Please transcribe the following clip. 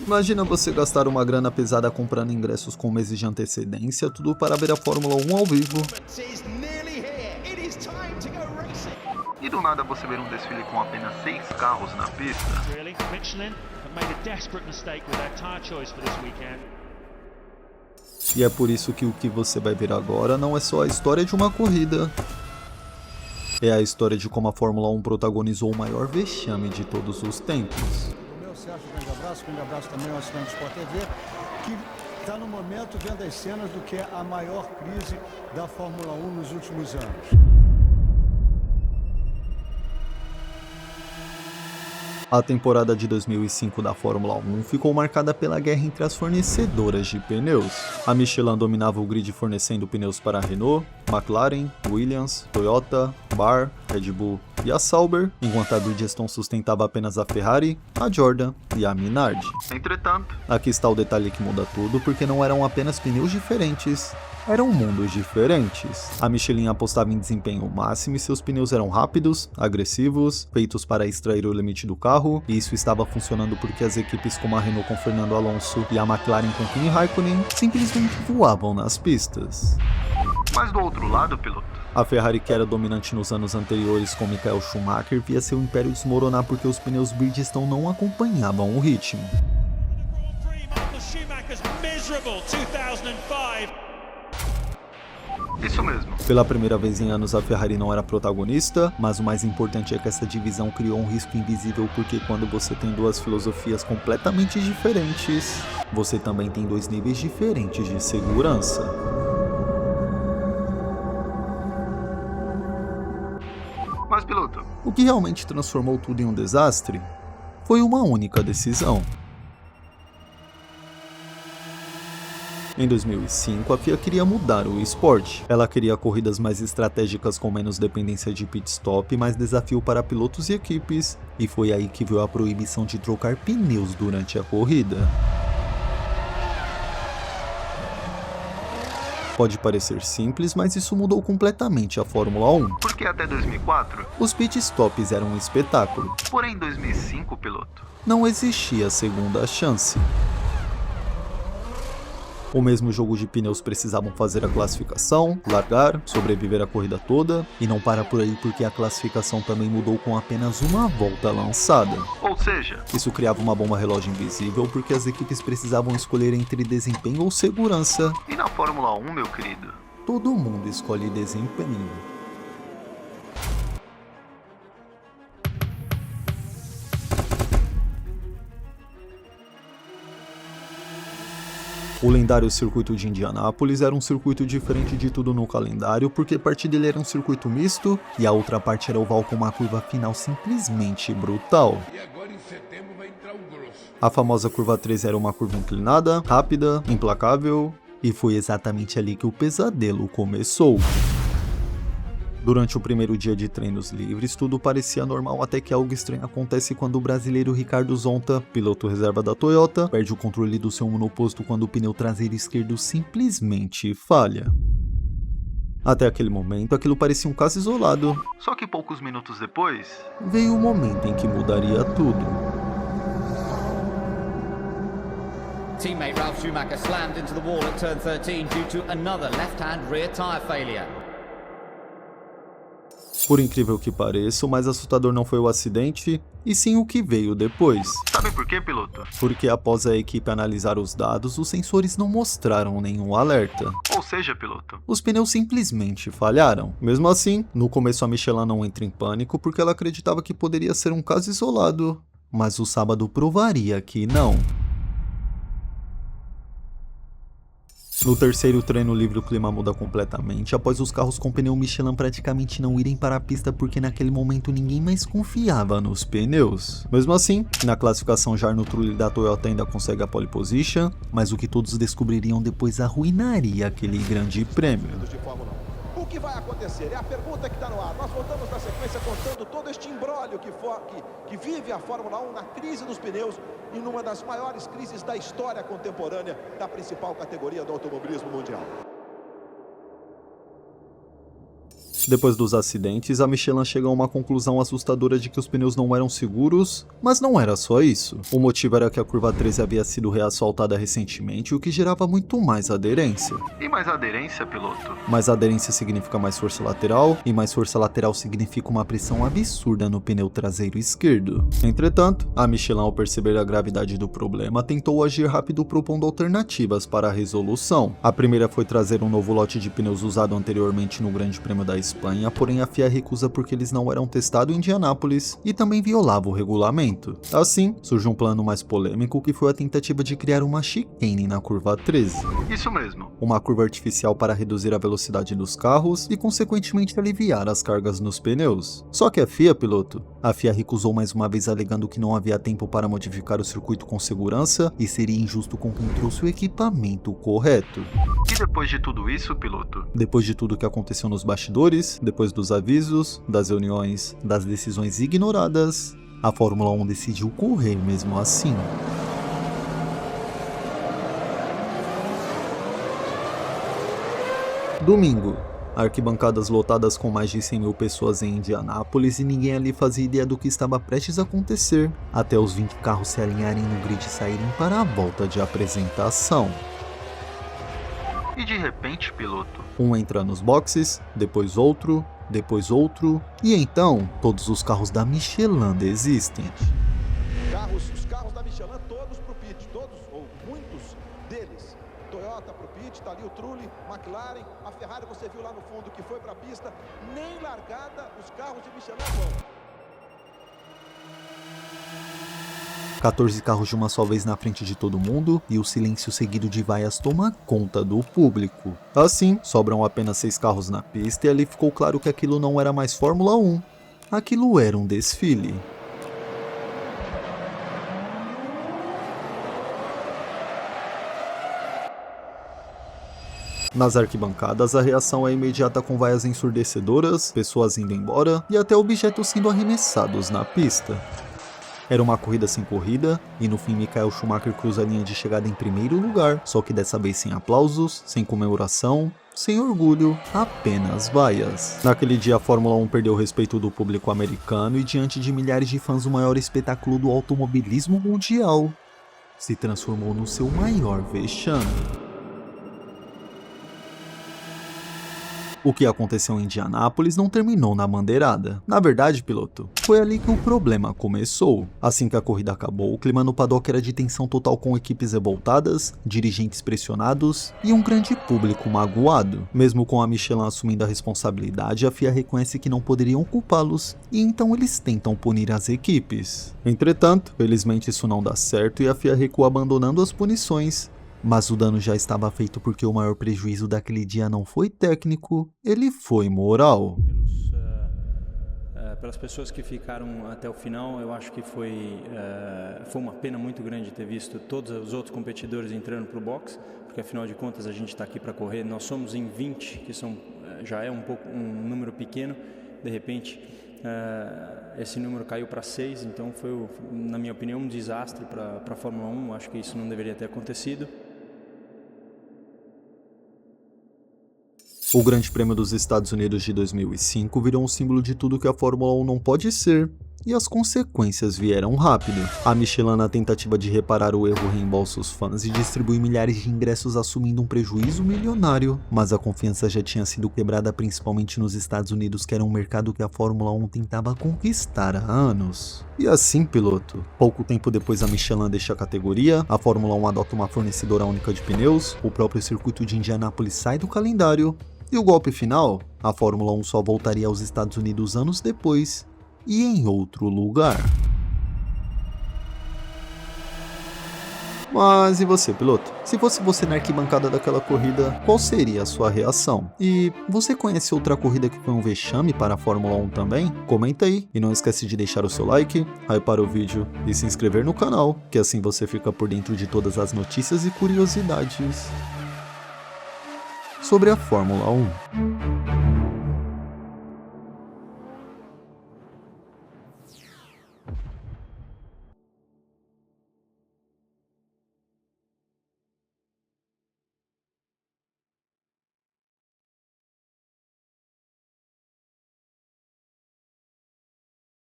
Imagina você gastar uma grana pesada comprando ingressos com meses de antecedência, tudo para ver a Fórmula 1 ao vivo. E do nada você ver um desfile com apenas 6 carros na pista. E é por isso que o que você vai ver agora não é só a história de uma corrida. É a história de como a Fórmula 1 protagonizou o maior vexame de todos os tempos. O meu Sérgio, grande abraço também ao assinante Sport TV, que está no momento vendo as cenas do que é a maior crise da Fórmula 1 nos últimos anos. A temporada de 2005 da Fórmula 1 ficou marcada pela guerra entre as fornecedoras de pneus. A Michelin dominava o grid fornecendo pneus para a Renault, McLaren, Williams, Toyota, Bar, Red Bull e a Sauber, enquanto a Bridgestone sustentava apenas a Ferrari, a Jordan e a Minardi. Entretanto, aqui está o detalhe que muda tudo, porque não eram apenas pneus diferentes, eram mundos diferentes. A Michelin apostava em desempenho máximo e seus pneus eram rápidos, agressivos, feitos para extrair o limite do carro, e isso estava funcionando porque as equipes como a Renault com Fernando Alonso e a McLaren com Kimi Raikkonen simplesmente voavam nas pistas. Mas do outro lado, piloto, a Ferrari, que era dominante nos anos anteriores com Michael Schumacher, via seu império desmoronar porque os pneus Bridgestone não acompanhavam o ritmo. Isso mesmo. Pela primeira vez em anos a Ferrari não era protagonista, mas o mais importante é que essa divisão criou um risco invisível, porque quando você tem duas filosofias completamente diferentes, você também tem dois níveis diferentes de segurança. Mas piloto, o que realmente transformou tudo em um desastre foi uma única decisão. Em 2005, a FIA queria mudar o esporte. Ela queria corridas mais estratégicas com menos dependência de pit stop, mais desafio para pilotos e equipes, e foi aí que veio a proibição de trocar pneus durante a corrida. Pode parecer simples, mas isso mudou completamente a Fórmula 1. Porque até 2004, os pit stops eram um espetáculo. Porém, em 2005, piloto, não existia segunda chance. O mesmo jogo de pneus precisavam fazer a classificação, largar, sobreviver a corrida toda, e não para por aí porque a classificação também mudou com apenas uma volta lançada. Ou seja, isso criava uma bomba relógio invisível porque as equipes precisavam escolher entre desempenho ou segurança. E na Fórmula 1, meu querido, todo mundo escolhe desempenho. O lendário circuito de Indianápolis era um circuito diferente de tudo no calendário, porque parte dele era um circuito misto e a outra parte era oval com uma curva final simplesmente brutal. E agora em setembro vai entrar o grosso. A famosa curva 13 era uma curva inclinada, rápida, implacável, e foi exatamente ali que o pesadelo começou. Durante o primeiro dia de treinos livres, tudo parecia normal até que algo estranho acontece quando o brasileiro Ricardo Zonta, piloto reserva da Toyota, perde o controle do seu monoposto quando o pneu traseiro esquerdo simplesmente falha. Até aquele momento, aquilo parecia um caso isolado. Só que poucos minutos depois, veio o momento em que mudaria tudo. Teammate Ralf Schumacher slammed into the wall at turn 13 due to another left-hand rear tyre failure. Por incrível que pareça, o mais assustador não foi o acidente, e sim o que veio depois. Sabe por quê, piloto? Porque após a equipe analisar os dados, os sensores não mostraram nenhum alerta. Ou seja, piloto, os pneus simplesmente falharam. Mesmo assim, no começo a Michelin não entra em pânico porque ela acreditava que poderia ser um caso isolado, mas o sábado provaria que não. No terceiro treino livre o clima muda completamente, após os carros com pneu Michelin praticamente não irem para a pista porque naquele momento ninguém mais confiava nos pneus. Mesmo assim, na classificação Jarno Trulli da Toyota ainda consegue a pole position, mas o que todos descobririam depois arruinaria aquele grande prêmio. O que vai acontecer? É a pergunta que está no ar. Nós voltamos na sequência contando todo este imbróglio que vive a Fórmula 1 na crise dos pneus e numa das maiores crises da história contemporânea da principal categoria do automobilismo mundial. Depois dos acidentes, a Michelin chega a uma conclusão assustadora de que os pneus não eram seguros, mas não era só isso. O motivo era que a curva 13 havia sido reasfaltada recentemente, o que gerava muito mais aderência. E mais aderência, piloto? Mais aderência significa mais força lateral, e mais força lateral significa uma pressão absurda no pneu traseiro esquerdo. Entretanto, a Michelin, ao perceber a gravidade do problema, tentou agir rápido propondo alternativas para a resolução. A primeira foi trazer um novo lote de pneus usado anteriormente no Grande Prêmio da Espanha, porém a FIA recusa porque eles não eram testados em Indianápolis e também violavam o regulamento. Assim, surge um plano mais polêmico que foi a tentativa de criar uma chicane na curva 13. Isso mesmo. Uma curva artificial para reduzir a velocidade dos carros e consequentemente aliviar as cargas nos pneus. Só que a FIA, piloto, recusou mais uma vez alegando que não havia tempo para modificar o circuito com segurança e seria injusto com quem trouxe o equipamento correto. E depois de tudo isso, piloto? Depois de tudo que aconteceu nos bastidores, depois dos avisos, das reuniões, das decisões ignoradas, a Fórmula 1 decidiu correr mesmo assim. Domingo. Arquibancadas lotadas com mais de 100 mil pessoas em Indianápolis e ninguém ali fazia ideia do que estava prestes a acontecer, até os 20 carros se alinharem no grid e saírem para a volta de apresentação. E de repente, piloto? Um entra nos boxes, depois outro, e então todos os carros da Michelin desistem. Os carros da Michelin todos pro pit, todos ou muitos deles. Toyota pro pit, tá ali o Trulli, McLaren, a Ferrari você viu lá no fundo que foi pra pista, nem largada os carros de Michelin vão. 14 carros de uma só vez na frente de todo mundo e o silêncio seguido de vaias toma conta do público. Assim, sobram apenas 6 carros na pista e ali ficou claro que aquilo não era mais Fórmula 1, aquilo era um desfile. Nas arquibancadas, a reação é imediata com vaias ensurdecedoras, pessoas indo embora e até objetos sendo arremessados na pista. Era uma corrida sem corrida, e no fim Michael Schumacher cruza a linha de chegada em primeiro lugar, só que dessa vez sem aplausos, sem comemoração, sem orgulho, apenas vaias. Naquele dia a Fórmula 1 perdeu o respeito do público americano e diante de milhares de fãs o maior espetáculo do automobilismo mundial se transformou no seu maior vexame. O que aconteceu em Indianápolis não terminou na bandeirada. Na verdade, piloto, foi ali que o problema começou. Assim que a corrida acabou, o clima no paddock era de tensão total com equipes revoltadas, dirigentes pressionados e um grande público magoado. Mesmo com a Michelin assumindo a responsabilidade, a FIA reconhece que não poderiam culpá-los e então eles tentam punir as equipes. Entretanto, felizmente isso não dá certo e a FIA recua abandonando as punições. Mas o dano já estava feito porque o maior prejuízo daquele dia não foi técnico, ele foi moral. Pelas pessoas que ficaram até o final, eu acho que foi uma pena muito grande ter visto todos os outros competidores entrando para o box, porque afinal de contas a gente está aqui para correr, nós somos em 20, que já é um número pequeno, de repente esse número caiu para 6, então foi, na minha opinião, um desastre para a Fórmula 1, acho que isso não deveria ter acontecido. O Grande Prêmio dos Estados Unidos de 2005 virou um símbolo de tudo que a Fórmula 1 não pode ser, e as consequências vieram rápido. A Michelin, na tentativa de reparar o erro, reembolsa os fãs e distribui milhares de ingressos assumindo um prejuízo milionário, mas a confiança já tinha sido quebrada principalmente nos Estados Unidos, que era um mercado que a Fórmula 1 tentava conquistar há anos. E assim, piloto, pouco tempo depois a Michelin deixa a categoria, a Fórmula 1 adota uma fornecedora única de pneus, o próprio circuito de Indianápolis sai do calendário, e o golpe final, a Fórmula 1 só voltaria aos Estados Unidos anos depois, e em outro lugar. Mas e você, piloto? Se fosse você na arquibancada daquela corrida, qual seria a sua reação? E você conhece outra corrida que foi um vexame para a Fórmula 1 também? Comenta aí e não esquece de deixar o seu like, hypar o vídeo e se inscrever no canal, que assim você fica por dentro de todas as notícias e curiosidades sobre a Fórmula 1.